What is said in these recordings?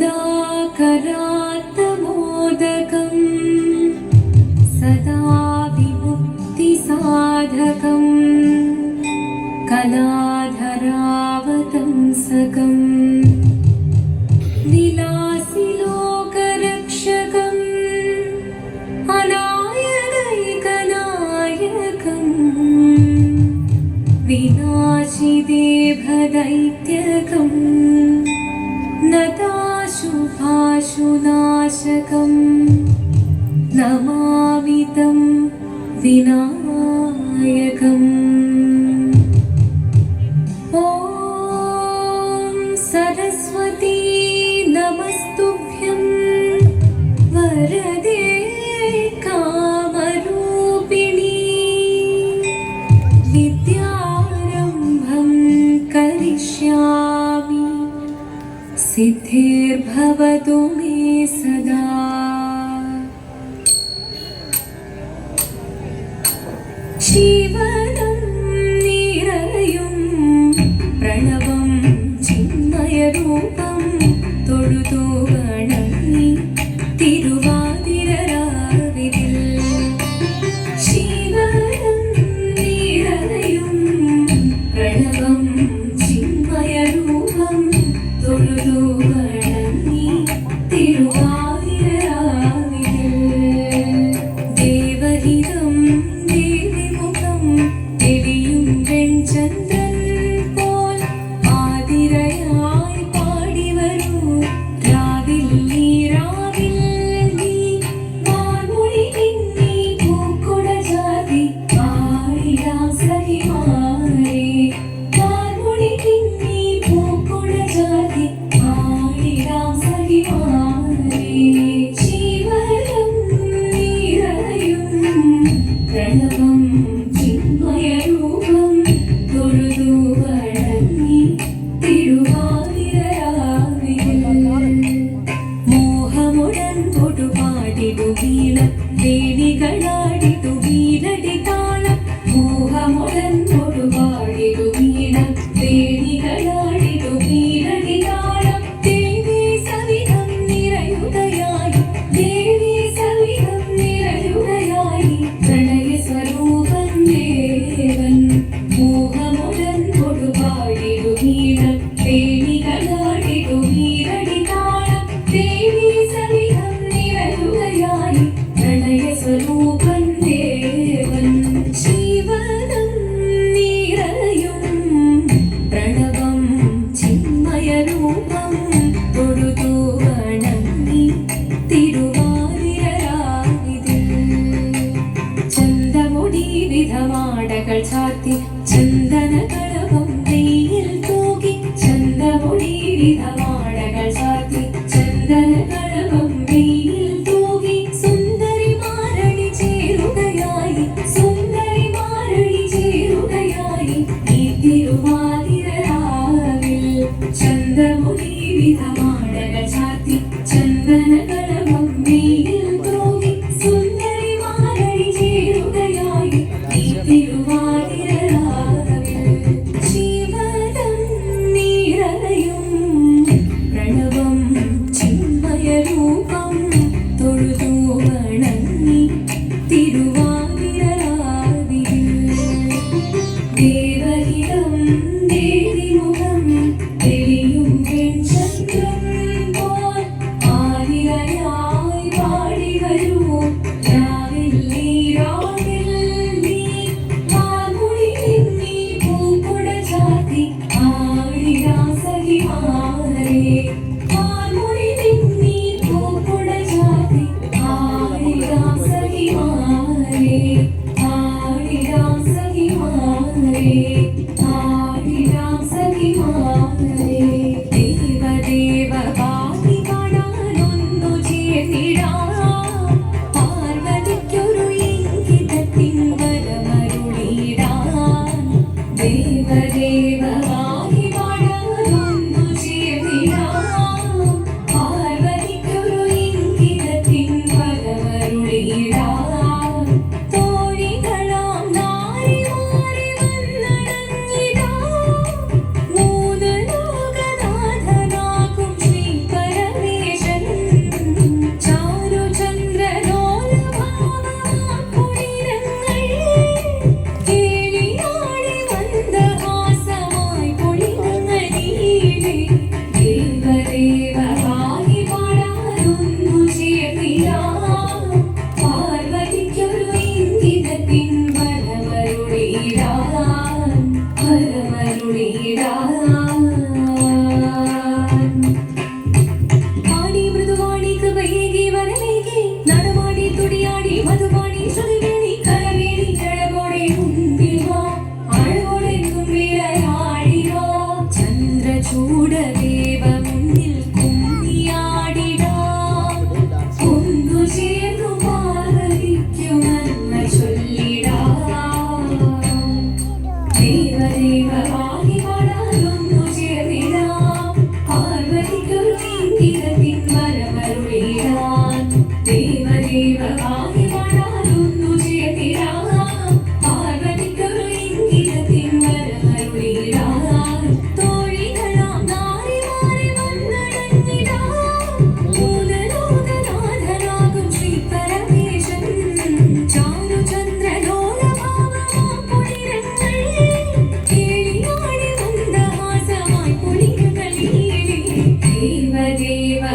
मुदाकरात्तमोदकं सदा विमुक्तिसाधकं कलाधरावतंसकं विलासिलोकरक्षकम् अनायकैकनायकं विनाशिदेभदैत्यकम् नताशुभाशुनाशकं नमामि तं विनायकम्। ॐ सरस्वती नमस्तुभ्यं वरदे कामरूपिणी विद्यारम्भं करिष्यामि सिद्धिर्भवतु मे सदा। जीवनं निरयुं प्रणवं चिन्मयरूपं തൊഴുതു വണങ്ങി തിരുവാതിരരാവിതിൽ ശിവനം നിറയും പ്രണവം ചിന്മയരൂപം തൊഴുതു വണങ്ങി തിരുവാതിരരാവിതിൽ ദേവഹിതം ദേവിമുഖം തെളിയും വെൺചന്ദ്രൻ പോൽ ആതിരയായി പാടിവരൂ രാഗ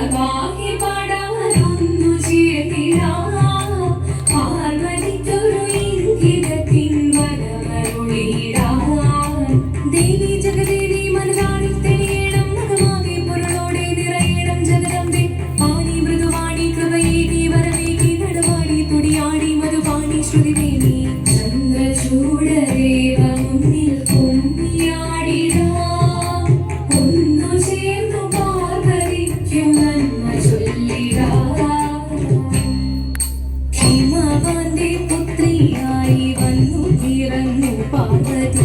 ഉലകാകെ പാടാനൊന്നു ചേർത്തിടാം പാർവതിക്കൊരു ഇംഗിതത്തിൻ വരമരുളിടാം ദേവി ജഗദേവി മനതാളിൽ തെളിയണം മകമാകെ പൊരുളോടെ നിറയണം ജഗദമ്പേ പാണി മൃദുവാണി കൃപയേകി വരവേകി നടവാടി തുടിയാടി മധുപാണി ശ്രുതിദേവി ചന്ദ്രചൂടരേവ മുന്നിൽ കുമ്മിയാടിടാം ഒന്നു ചേർന്നു പാർവതിക്കും നന്മ ചൊല്ലിടാം ഹിമവാന്റെ പുത്രിയായി വന്നു പിറന്നു പാർവതി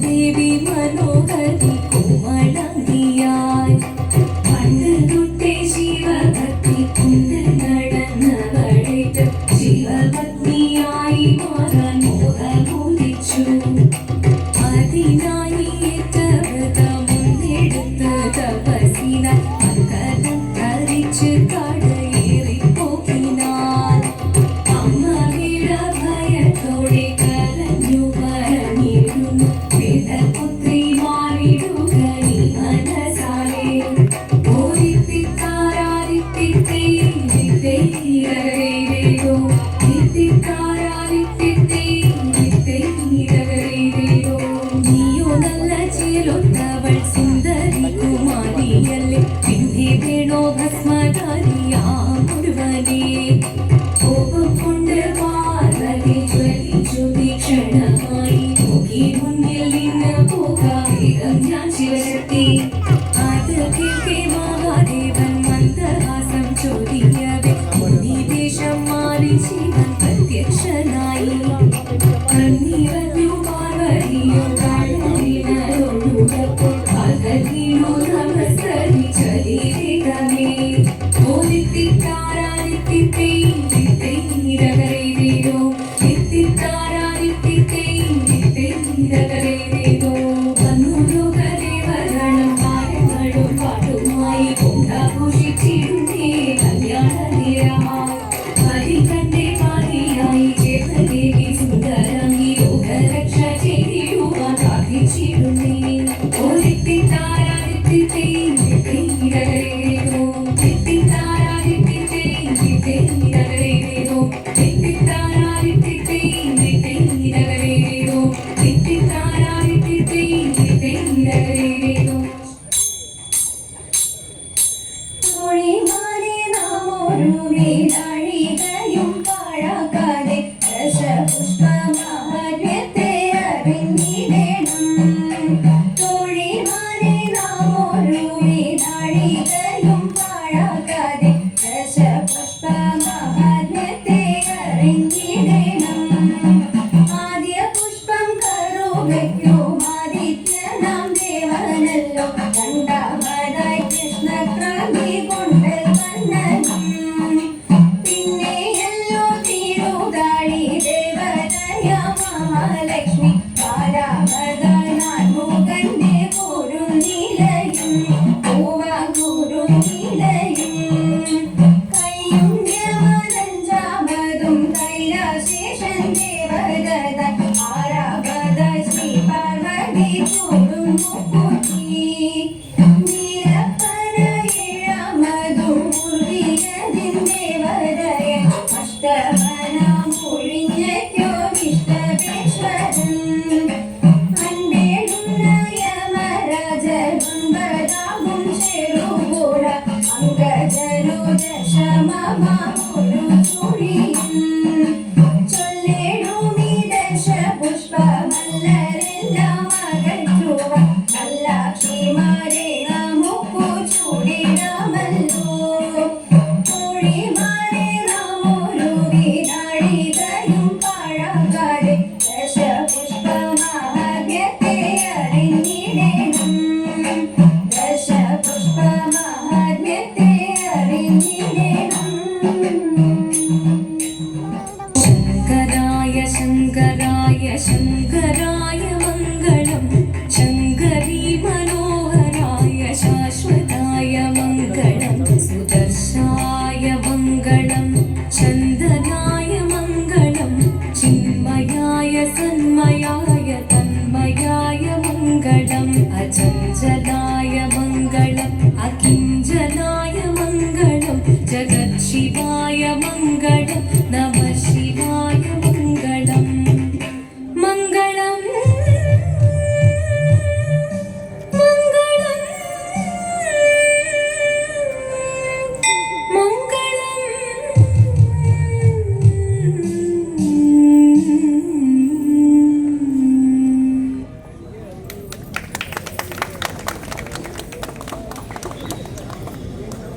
ദേവി മനോഹരി കോമളാംഗിയായി പണ്ട് തൊട്ടേ ശിവഭക്തി കൊണ്ട് നടന്നവളേറ്റ് ശിവപത്നിയായി മാറാൻ മോഹമോദിച്ചു അതിനായി മുന്നെടുത്ത തപസ്സിനാൽ മകരം ധരിച്ച് കടയേറിപ്പോക്കിനാൻ അമ്മ ഭയത്തോടെ കരഞ്ഞു പറഞ്ഞിരുന്നു പുത്രി മാറിടുക നീ മനസാലെ നീയോ നല്ല ചേലൊത്തവൾ സുന്ദരി കുമാരിയല്ലേ പിന്നെ വേണോ ഭസ്മധാരിയാമുരുവനെ കോപം കൊണ്ട് പാർവതി ജ്വലിച്ചു തീക്ഷണമായി നോക്കി മുന്നിൽ നിന്ന് പോകാം ഞാൻ ശിവശക്തി അത് കേൾക്കെ മഹാദേവൻ മന്ദഹാസം ചോദിക്കവേ മുനിവേഷം മാറി ശിവൻ പ്രത്യക്ഷനായി കണ്ണീരഞ്ഞു പാർവതിയോ കാളിനൊഴുകപ്പോൾ പകലിനു നമസ്കരി ചലിരകമേ ഓദിത്തിത്താരാദിത്തിത്തൈരകരേരോ തിത്തിത്താരാദിത്തിത്തൈരകരേരോ വന്നുരുകദേവഗണം പാടുകളും പാട്ടുമായി കൊണ്ടാഘോഷിച്ചിരുന്നേ കല്യാണനിരമായി ഹരികന്റെ പാതിയായി ചേർന്നദേവി സുന്ദരാംഗി ലോകരക്ഷ ചെയ്തിടുവാൻ പ്രാർത്ഥിച്ചിരുന്നേ ഓദിത്തിത്താരാദിത്തിത്തൈരകരേരോ തിത്തിത്താരാദിത്തിത്തൈരകരേരോ തിത്തിത്താരാദിത്തിത്തൈരകരേരോ തിത്തിത്താരാദിത്തിത്തൈരകരേരോ തോഴിമാരെ നാം ഒരു വേലാഴികയും പാഴാക്കാതെ ദശപുഷ്പമാഹാത്മ്യത്തെ അറിഞ്ഞിടണം തോഴിമാരെ നാം ഒരു വേലാഴികയും പാഴാക്കാതെ ദശപുഷ്പമാഹാത്മ്യത്തെ അറിഞ്ഞിടണം ആദ്യ പുഷ്പം കറുകയ്ക്കോ ആദിത്യനാം ദേവനല്ലോ രണ്ടാമതായി കൃഷ്ണക്രാന്തി കൊണ്ട് കണ്ണനും പിന്നെയല്ലോ തിരുതാഴി ദേവതയ മഹാലക്ഷ്മി നാലാമതായി നാൻമുഖന്റെ കുരുനിലയും പൂവകുരുനിലയും കയ്യും ദേവനഞ്ചാമതും കൈലാശേഷൻ ദേവദത്ത ആരാമതായി ശ്രീ പാർവതി കൂടും മുക്കുറ്റി പുഷ്പമല്ലരെല്ലാം അകറ്റുക നല്ലാക്ഷിമാരെ നമുക്ക് ചൂടിടാമല്ലോ തോഴിമാരെ നാം ഒരു വിനാഴികയും പാഴാക്കാതെ ദശപുഷ്പമാഹാത്മ്യത്തെ അറിഞ്ഞിടണം ദശപുഷ്പമാഹാത്മ്യത്തെ അറിഞ്ഞിടണം जगत् शिवाय मङ्गलं नमः